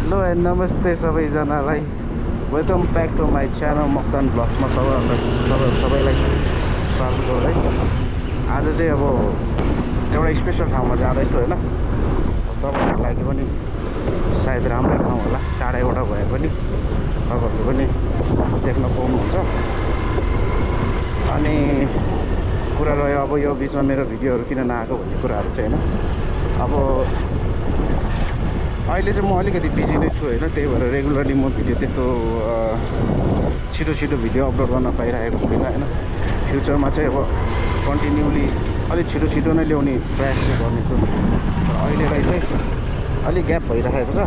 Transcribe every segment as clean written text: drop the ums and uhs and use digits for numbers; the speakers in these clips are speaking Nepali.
हेलो एन्ड नमस्ते सबैजनालाई welcome back to my channel Maktan ब्लग्समा सबैलाई स्वागत गर्दै आज चाहिँ अब एउटा स्पेसल ठाउँमा जाँदैछु होइन। तपाईँहरूको लागि पनि सायद राम्रो ठाउँ होला, टाढैबाट भए पनि तपाईँहरूले पनि देख्न पाउनुहुन्छ। अनि कुरा रह्यो अब यो बिचमा मेरो भिडियोहरू किन नआएको भन्ने कुराहरू चाहिँ होइन। अब अहिले चाहिँ म अलिकति बिजी नै छु होइन, त्यही भएर रेगुलरली म भिडियो त्यस्तो छिटो भिडियो अपलोड गर्न पाइरहेको छुइनँ होइन। फ्युचरमा चाहिँ अब कन्टिन्युली अलिक छिटो नै ल्याउने प्रयास चाहिँ गर्नेछु। तर अहिलेलाई चाहिँ अलिक ग्याप भइरहेको छ,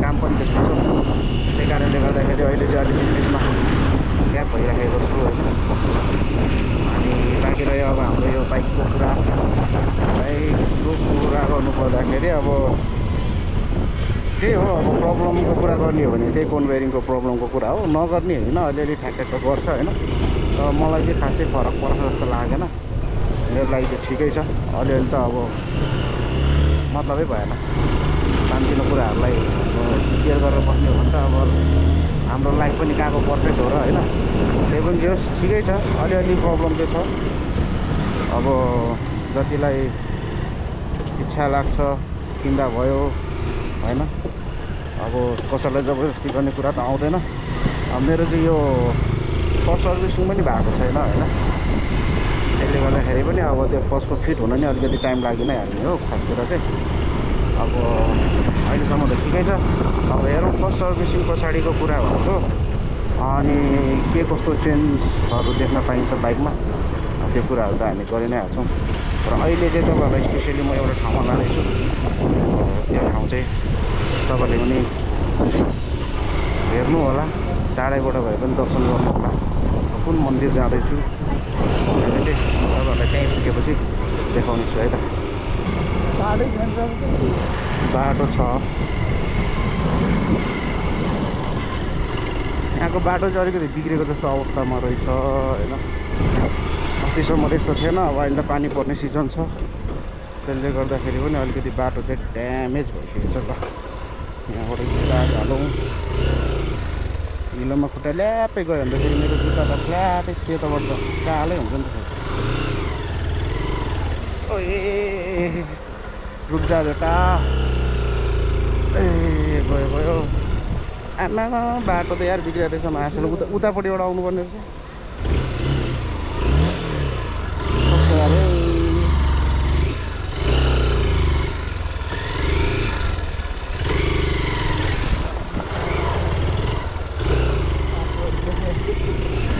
काम पनि त्यस्तो छ, त्यही कारणले गर्दाखेरि अहिले चाहिँ अलिक बिजनेसमा ग्याप भइरहेको छु होइन। अनि बाँकी रह्यो अब हाम्रो यो बाइकको कुरा गर्नुपर्दाखेरि अब त्यही हो। अब प्रब्लमको कुरा गर्ने हो भने त्यही कन्भेयरिङको प्रब्लमको कुरा हो, नगर्ने होइन, अलिअलि ठ्याक्क गर्छ होइन। तर मलाई चाहिँ खासै फरक पर्छ जस्तो लागेन, मेरो लागि चाहिँ ठिकै छ। अलिअलि त अब मतलबै भएन, सानोतिनो कुराहरूलाई केयर गरेर बस्ने हो भने त अब हाम्रो लाइफ पनि कहाँको पर्फेक्ट हो र होइन। त्यही पनि जे होस् ठिकै छ, अलिअलि प्रब्लम चाहिँ छ। अब जतिलाई इच्छा लाग्छ किन्दा भयो होइन। अब कसैलाई जबरजस्ती गर्ने कुरा त आउँदैन। अब मेरो चाहिँ यो फर्स्ट सर्भिसिङ पनि भएको छैन होइन, त्यसले गर्दाखेरि पनि अब त्यो फर्स्टको फिट हुन नि अलिकति टाइम लागि नै हाल्ने हो खास कुरा चाहिँ। अब अहिलेसम्म त ठिकै छ। अब हेरौँ फर्स्ट सर्भिसिङ पछाडिको कुरा भनेको अनि के कस्तो चेन्जहरू देख्न पाइन्छ बाइकमा, त्यो कुराहरू त हामी गरि नै हाल्छौँ। र अहिले चाहिँ तपाईँहरूलाई स्पेसली म एउटा ठाउँमा लाँदैछु। त्यो ठाउँ चाहिँ तपाईँले पनि हेर्नु होला, टाढैबाट भए पनि दर्शन गर्नु होला कुन मन्दिर जाँदैछु भनेर चाहिँ तपाईँहरूलाई त्यहीँ पुगेपछि देखाउने छु है त। बाटो छ, यहाँको बाटो चाहिँ अलिकति बिग्रेको जस्तो अवस्थामा रहेछ होइन। अस्तिसम्म त्यस्तो थिएन, अब अहिले त पानी पर्ने सिजन छ, त्यसले गर्दाखेरि पनि अलिकति बाटो चाहिँ ड्यामेज भइसकेको छ। ल यहाँबाट जुत्ता हालौँ, हिलोमा खुट्टा ल्यापै गयो भने त फेरि मेरो जुत्ता त फ्ल्याटै सेतोबाट त कालै हुन्छ नि त। ए रुक जा बेटा, ए गयो आमा बाटो त यार बिग्रेको रहेछ। मासुले उतापट्टिबाट आउनुपर्ने रहेछ। कस्तो अरे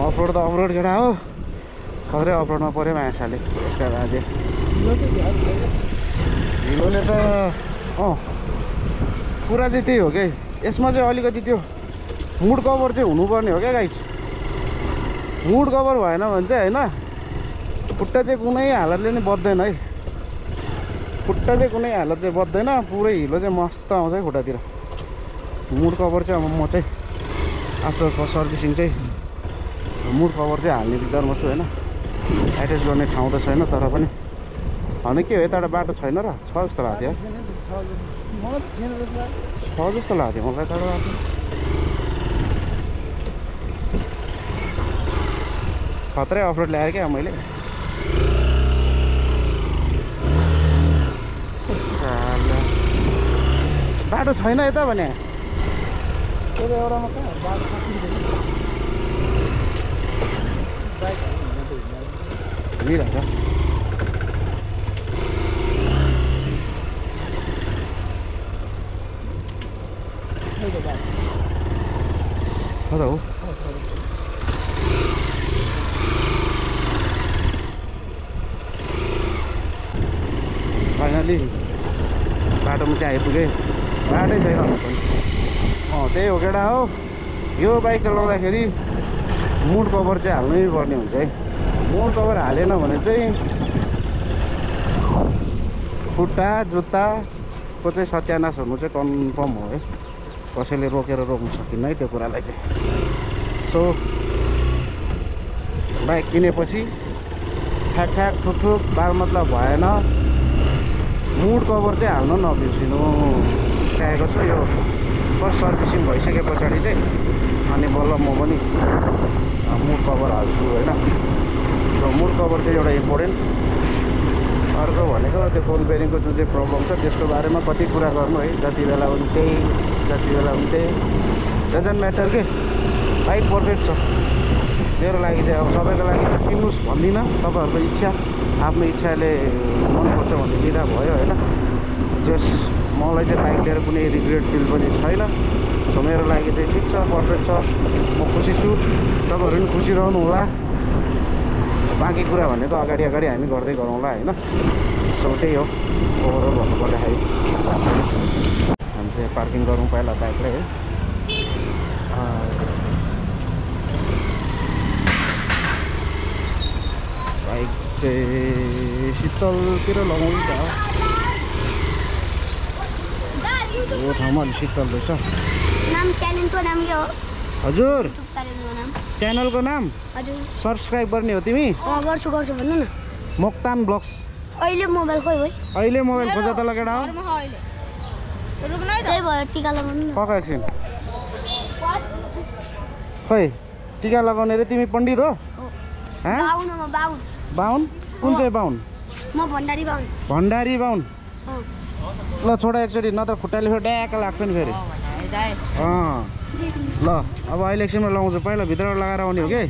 अफरोड त अफरोड केटा हो, खत्रै अफरोडमा पऱ्यो माछाले यसका बाजे। हिलोले त कुरा चाहिँ त्यही हो कि यसमा चाहिँ अलिकति त्यो मुड कभर चाहिँ हुनुपर्ने हो क्या गाइस। मुड कभर भएन भने चाहिँ होइन खुट्टा चाहिँ कुनै हालतले नै बज्दैन है, खुट्टा चाहिँ कुनै हालत चाहिँ बज्दैन, पुरै हिलो चाहिँ मस्त आउँछ है खुट्टातिर। मुड कभर चाहिँ अब म चाहिँ आफ्टर फर्स्ट सर्भिसिङ चाहिँ मुड कभर चाहिँ हाल्ने विचारमा छु होइन। एट्याच गर्ने ठाउँ त छैन, तर पनि होइन के हो यताबाट बाटो छैन र छ जस्तो लाग्थ्यो, छ जस्तो लाग्थ्यो मलाई यताबाट बाटो। खत्रै अफरोड ल्याएर क्या मैले। बाटो छैन यता भने हिँडिरहेछ। हो त हो फाइनली बाटोमा चाहिँ आइपुगेँ, बाटै छैन पनि। त्यही हो केटा हो, यो बाइक चलाउँदाखेरि मुड कभर चाहिँ हाल्नै पर्ने हुन्छ है। मुड कभर हालेन भने चाहिँ खुट्टा जुत्ताको चाहिँ सत्यानाश हुनु चाहिँ कन्फर्म हो है, कसैले रोकेर रोक्नु सकिन्न है त्यो कुरालाई चाहिँ। सो बाइक किनेपछि ठ्याक ठुक बाल मतलब भएन, मुड कभर चाहिँ हाल्न नबिर्सिनु। आएको छ यो फर्स्ट सर्भिसिङ भइसके पछाडि चाहिँ अनि बल्ल म पनि मुड कभर हाल्छु होइन। सो मुड कभर चाहिँ एउटा इम्पोर्टेन्ट। अर्को भनेको त्यो कोल बेरिङको जुन चाहिँ प्रब्लम छ त्यसको बारेमा कति कुरा गर्नु है, जति बेला पनि त्यही डजन्ट म्याटर के, बाइक पर्फेक्ट छ। मेरो लागि चाहिँ अब सबैको लागि किन्नुहोस् भन्दिनँ, तपाईँहरूको इच्छा, आफ्नो इच्छाले मनपर्छ भने लिँदा भयो होइन। जस मलाई चाहिँ बाइक लिएर कुनै रिग्रेट फिल पनि छैन। सो मेरो लागि चाहिँ ठिक छ, पर्फेक्ट छ, म खुसी छु, तपाईँहरू पनि खुसी रहनु होला। बाँकी कुरा भनेको अगाडि हामी गर्दै गरौँला होइन। सो त्यही हो ओभरअल भन्नुपर्दाखेरि। हामी चाहिँ पार्किङ गरौँ पहिला बाइकलाई है। बाइक चाहिँ शीतलतिर लगाउनु त यो ठाउँमा अलिक शीतल रहेछ। च्यानलको नाम के हो? हजुर च्यानलको नाम? च्यानलको नाम हजुर सब्सक्राइब गर्ने हो तिमी? गर्छु भन्नु न। मोक्तान ब्लग्स। अहिले मोबाइल खोइ भाइ? अहिले मोबाइल खोज त लगेडा हो। त्यही भयो टिका लगाउनु न। पक्का एकछिन। खै टिका लगाउने रे तिमी पण्डित हो? बाहुन म बाहुन। बाहुन? कुन चाहिँ बाहुन? म भण्डारी बाहुन। भण्डारी बाहुन? ल छोडा एकचोटि, नत्र खुट्टाले फेरि ड्याक लाग्छ नि फेरि। ल अब अहिले एकछिनमा लगाउँछु, पहिला भित्रबाट लगाएर आउने हो कि।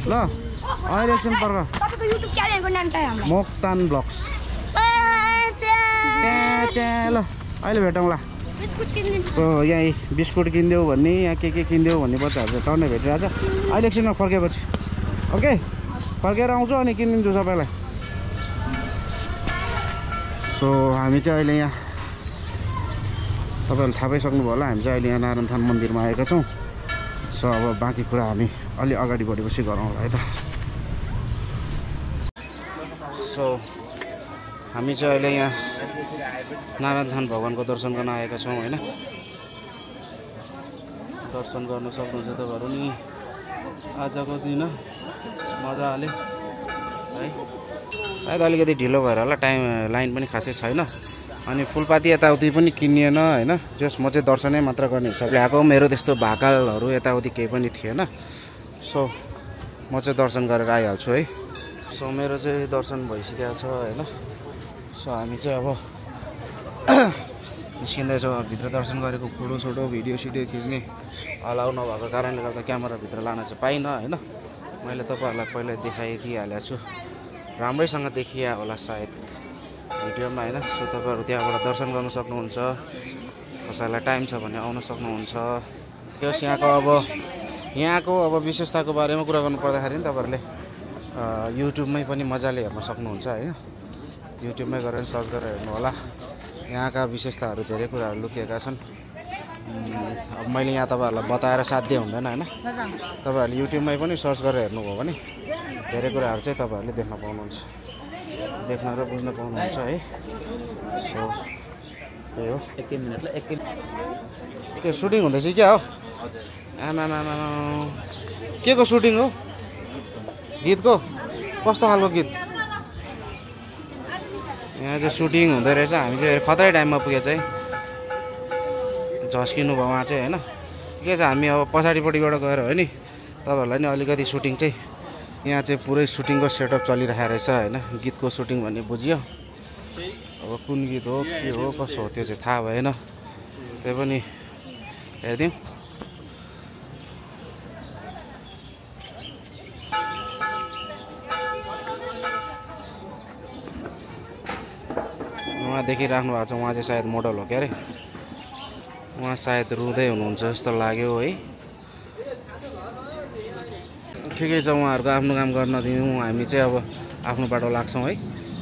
ल अहिले एकछिन पर्ख। तपाईँको युट्युब च्यानलको नाम चाहिँ हाम्रो मोक्तान ब्लग्स। ल अहिले भेटौँला। बिस्कुट किनिदिन्छु। सो यहाँ बिस्कुट किनिदेऊ भन्ने, यहाँ के किनिदेऊ भन्ने बच्चाहरू चाहिँ टर्नै भेटिरहेछ। अहिले एकछिनमा फर्केपछि ओके, फर्केर आउँछु अनि किनिदिन्छु सबैलाई। सो हामी चाहिँ अहिले यहाँ तपाईँहरूले थाहा पाइसक्नुभयो होला, हामी चाहिँ अहिले यहाँ नारायण थान मन्दिरमा आएका छौँ। सो अब बाँकी कुरा हामी अलि अगाडि बढेपछि गरौँला है त। सो हामी चाहिँ अहिले यहाँ नारायण थान भगवानको दर्शन गर्न आएका छौँ होइन। दर्शन गर्न सक्नुहुन्छ तपाईँहरू नि आजको दिन मजाले है। सायद अलिकति ढिलो भएर होला, लाइन पनि खासै छैन। अनि फुलपाती यताउति पनि किनिएन होइन। जस म चाहिँ दर्शनै मात्र गर्ने हिसाबले आएको, मेरो त्यस्तो भाकालहरू यताउति केही पनि थिएन। सो म चाहिँ दर्शन गरेर आइहाल्छु है। सो मेरो चाहिँ दर्शन भइसकेको छ होइन। सो हामी चाहिँ अब निस्किँदैछौँ। भित्र दर्शन गरेको फोटोसोटो भिडियो खिच्ने अलाउ नभएको कारणले गर्दा क्यामेराभित्र लान चाहिँ पाइनँ होइन। मैले तपाईँहरूलाई पहिल्यै देखाइदिइहालेको छु, राम्रैसँग देखिया होला सायद भिडियोमा होइन। सो तपाईँहरू त्यहाँबाट दर्शन गर्न सक्नुहुन्छ, कसैलाई टाइम छ भने आउन सक्नुहुन्छ। त्यस यहाँको अब विशेषताको बारेमा कुरा गर्नु पर्दाखेरि नि तपाईँहरूले युट्युबमै पनि मजाले हेर्न सक्नुहुन्छ होइन। युट्युबमै गएर सर्च गरेर हेर्नु होला। यहाँका विशेषताहरू धेरै कुराहरू लुकिएका छन्। अब मैले यहाँ तपाईँहरूलाई बताएर साध्य हुँदैन होइन। तपाईँहरूले युट्युबमै पनि सर्च गरेर हेर्नुभयो भने धेरै कुराहरू चाहिँ तपाईँहरूले देख्न पाउनुहुन्छ, देख्न र बुझ्न पाउनुहुन्छ है। सो त्यही हो। के सुटिङ हुँदैछ क्या हो? आमा के को सुटिङ हो? गीतको? कस्तो खालको गीत? यहाँ चाहिँ सुटिङ हुँदो रहेछ। हामी चाहिँ खतरै टाइममा पुगेछ है, झस्किनु भयो उहाँ चाहिँ होइन। के छ हामी अब पछाडिपट्टिबाट गएर हो नि तपाईँहरूलाई नि अलिकति सुटिङ चाहिँ यहाँ चाहिँ पुरै सुटिङको सेटअप चलिरहेको रहेछ होइन। गीतको सुटिङ भन्ने बुझियो। अब कुन गीत हो के हो कसो हो त्यो चाहिँ थाहा भएन, त्यही पनि हेरिदिउँ। उहाँ देखिराख्नु भएको छ, उहाँ चाहिँ सायद मोडल हो क्या अरे। उहाँ सायद रुँदै हुनुहुन्छ जस्तो लाग्यो है। ठिकै छ, उहाँहरूको आफ्नो काम गर्न दिउँ, हामी चाहिँ अब आफ्नो बाटो लाग्छौँ है।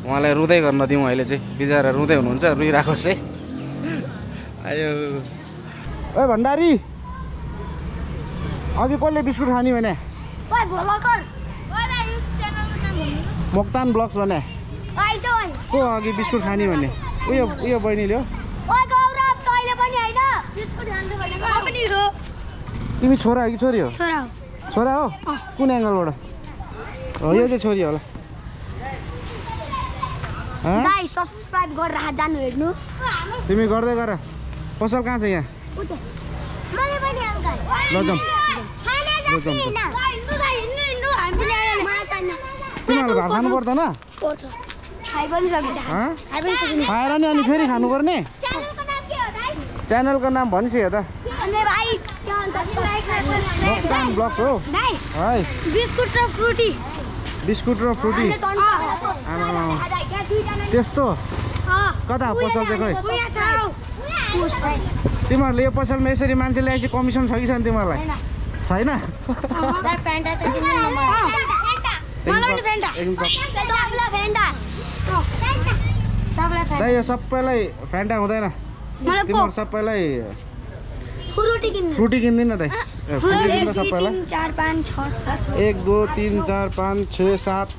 उहाँलाई रुँदै गर्न दिउँ। अहिले चाहिँ बिचरा रुँदै हुनुहुन्छ, रुइरहेकोस् है। आयो ओ भण्डारी, अघि कसले बिस्कुट खाने भने? मोक्तान ब्लग्स भने को अघि बिस्कुट खाने भने? उयो बहिनीले हो। तिमी छोरा हो कि छोरी हो? छोरा हो। कुन एङ्गलबाट हो? यो चाहिँ छोरी होला। सब्सक्राइब गरेर जानु हेर्नु। तिमी गर्दै गर। पसल कहाँ छ यहाँ? मलाई पनि अङ्कल ल जाउँ तिमीहरू भात खानु पर्दैन खाएर नि अनि फेरि खानुपर्ने च्यानलको नाम भनिसक्यो त मोक्तान ब्लग्स हो है बिस्कुट र फ्रुटी त्यस्तो कता पसल चाहिँ खै तिमीहरूले यो पसलमा यसरी मान्छे ल्याएपछि कमिसन छ कि छैन तिमीहरूलाई छैन यो सबैलाई फ्यान्टा हुँदैन तिमीहरू सबैलाई फ्रुटी किन्दिन त फ्रुटी किन्नु सबैलाई 1 2 3 4 5 6 7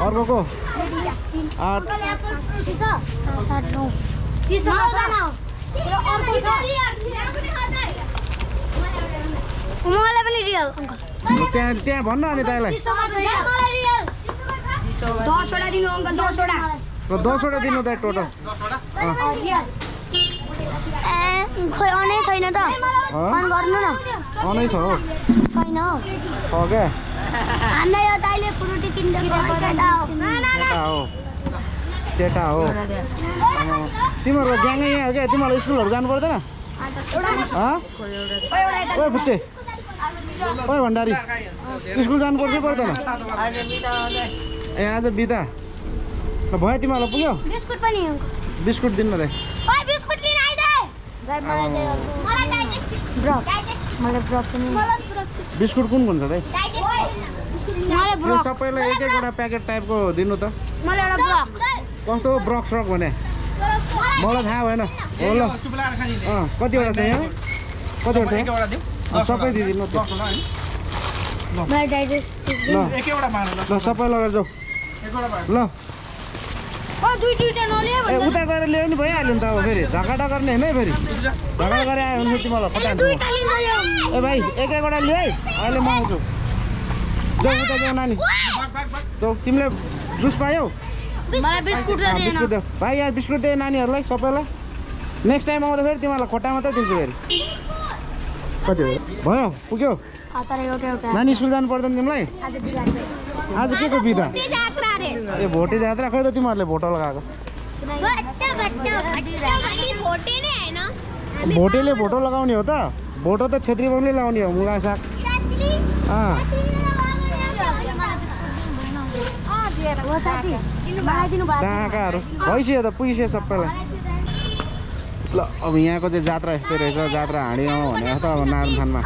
अर्को को 8 मलाई पनि रियल त्यहाँ भन्न अनि तँलाई 10 वटा दिनु अङ्कल 10 वटा दिनु त टोटल खोइ अनै छैन त अन गर्नु न अनै छ हो छैन हो क्या हामीलाई यो दाइले फ्रुटी किन्दै केटा हो तिमीहरूको ग्याङै यहाँ हो क्या तिमीहरू स्कुलहरू जानु पर्दैन ओ फुच्चे ओ भण्डारी स्कुल जानु पर्छ पर्दैन ए आज बिदा भयो तिमीहरूलाई पुग्यो बिस्कुट पनि बिस्कुट दिनु न बिस्कुट किन आइदे बिस्कुट कुन छ दाइ यो सबैलाई एक एकवटा प्याकेट टाइपको दिनु त कस्तो ब्रक स्रक भने मलाई थाहा भएन हो ल कतिवटा छ यहाँ कतिवटा छ सबै दिइदिनु ल सबै लगेर जाऊ ल ए उता गएर ल्यायो नि भइहाल्यो नि त अब फेरि झगडा गर्ने होइन है फेरि झगडा गरेर आयो भने तिमीलाई फटाल्छु ए भाइ एक एकवटा लियो है अहिले म आउँछु जाऊ उता जाऊ नानी जाऊ तिमीले जुस पायौ बिस्कुट देऊ भाइ यहाँ बिस्कुट दिए नानीहरूलाई सबैलाई नेक्स्ट टाइम आउँदा फेरि तिमीहरूलाई खोटा मात्रै दिन्छु फेरि कति भयो पुग्यो नानी स्कुल जानु पर्दैन तिमीलाई आज के को बिदा ए भोटे जात्रा खै त तिमीहरूले भोटो लगाएको भोटेले भोटो लगाउने हो त भोटो त छेत्री बाहुनले लगाउने हो मुला साग डाँकाहरू भइसक्यो त पुगिसक्यो सबैलाई ल अब यहाँको चाहिँ जात्रा यस्तो रहेछ जात्रा हाँडीमा भने त अब नारायणथानमा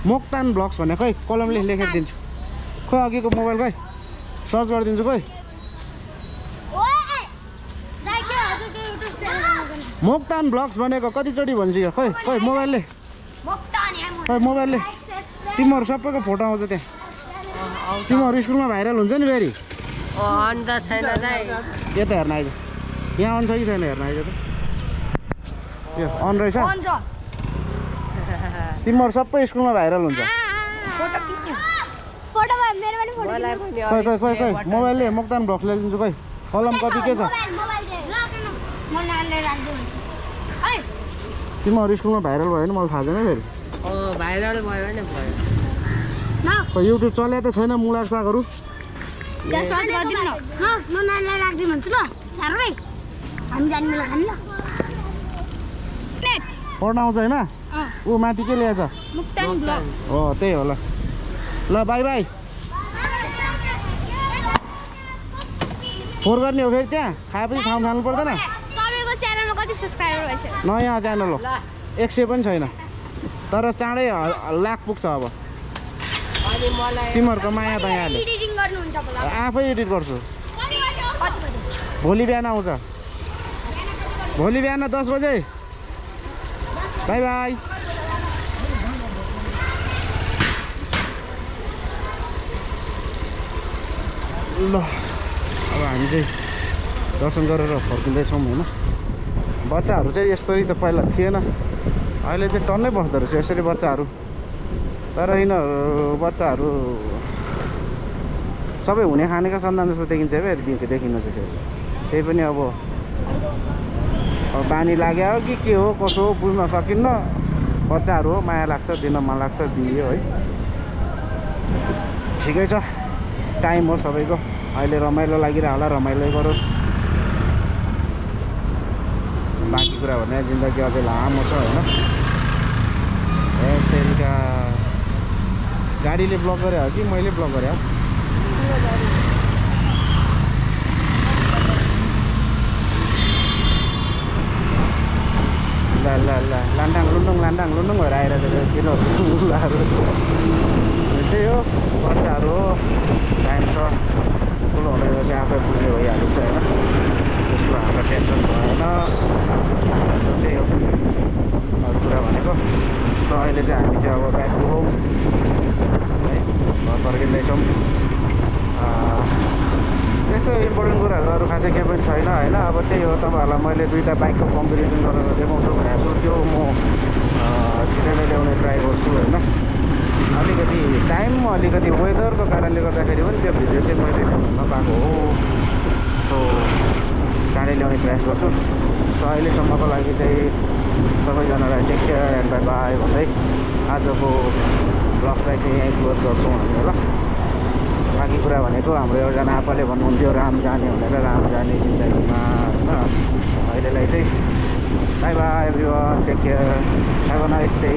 मोक्तान ब्लग्स भने खै कलमले लेखेर दिन्छु खै अघिको मोबाइल खै सर्च गरिदिन्छु खै मोक्तान ब्लग्स भनेको कतिचोटि भनिसक्यो खै खै मोबाइलले तिमीहरू सबैको फोटो आउँछ त्यहाँ तिमीहरू स्कुलमा भाइरल हुन्छ नि फेरि अन्त छैन के त हेर्न आइज यहाँ अन छ कि छैन हेर्न आइज त यो अन रहेछ तिमीहरू सबै स्कुलमा भाइरल हुन्छ खै खै खै खै मोबाइलले मोक्तान ब्लग्स ल्याइदिन्छु खै कलम कति के छ तिमीहरू स्कुलमा भाइरल भयो भने मलाई थाहा छैन फेरि भाइरल भयो भने भयो युट्युब चल्या त छैन मुला सागहरू पढ्न आउँछ होइन ऊ माथि के ल्याएछ हो त्यही होला ल बाई बाई फोहोर गर्ने हो फेरि त्यहाँ खाएपछि ठाउँ खानु पर्दैन नयाँ च्यानल हो 100 पनि छैन तर चाँडै लाख पुग्छ अब तिमीहरूको माया त यहाँले आफै एडिट गर्छु भोलि बिहान आउँछ भोलि बिहान 10 बजे बाई बाई ल अब हामी चाहिँ दर्शन गरेर फर्किँदैछौँ होइन बच्चाहरू चाहिँ यस्तरी त पहिला थिएन अहिले चाहिँ टन्नै बस्दो रहेछ यसरी बच्चाहरू तर यिनीहरू बच्चाहरू सबै हुने खानेका सन्तान जस्तो देखिन्छ फेरि देखिनु चाहिँ फेरि त्यही पनि अब बानी लाग्यो कि के हो कसो हो बुझ्न सकिन्न बच्चाहरू हो माया लाग्छ दिन मन लाग्छ दियो है ठिकै छ टाइम हो सबैको अहिले रमाइलो लागिरह होला रमाइलो गरोस् बाँकी कुरा भने जिन्दगी अझै लामो छ होइन त्यसैका गाडीले ब्लक गरे हो कि मैले ब्लक गरेँ हो ल ल ल लान्डाङ लुन्डुङ भएर आइरहेको छ किनहरू त्यही हो बच्चाहरू हो टाइम छ ठुलो हुँदै गएपछि आफै बुझ्ने भइहाल्छ होइन त्यसको हाम्रो टेन्सन भएन त्यही हो अरू कुरा भनेको र अहिले चाहिँ हामी चाहिँ अब ब्याक टु होम है घर फर्किँदैछौँ त्यस्तो इम्पोर्टेन्ट कुराहरू अरू खासै केही पनि छैन होइन अब त्यही हो तपाईँहरूलाई मैले दुईवटा बाइकको कम्पेरिजन गरेर देखाउँछु भनेर सोच्यो म छिटै नै ल्याउने ट्राई गर्छु होइन अलिकति टाइम अलिकति वेदरको कारणले गर्दाखेरि पनि त्यो भिडियो चाहिँ मैले नपाएको हो सो चाँडै ल्याउने प्रयास गर्छु सो अहिलेसम्मको लागि चाहिँ सबैजनालाई take care and bye bye भन्दै आजको ब्लगलाई चाहिँ यहीँ क्लोज गर्छौँ हामीले ल बाँकी कुरा भनेको हाम्रो एकजना आपाले भन्नुहुन्थ्यो राम जाने भनेर राम जाने जिन्दगीमा होइन अहिलेलाई चाहिँ bye bye everyone take care have a nice day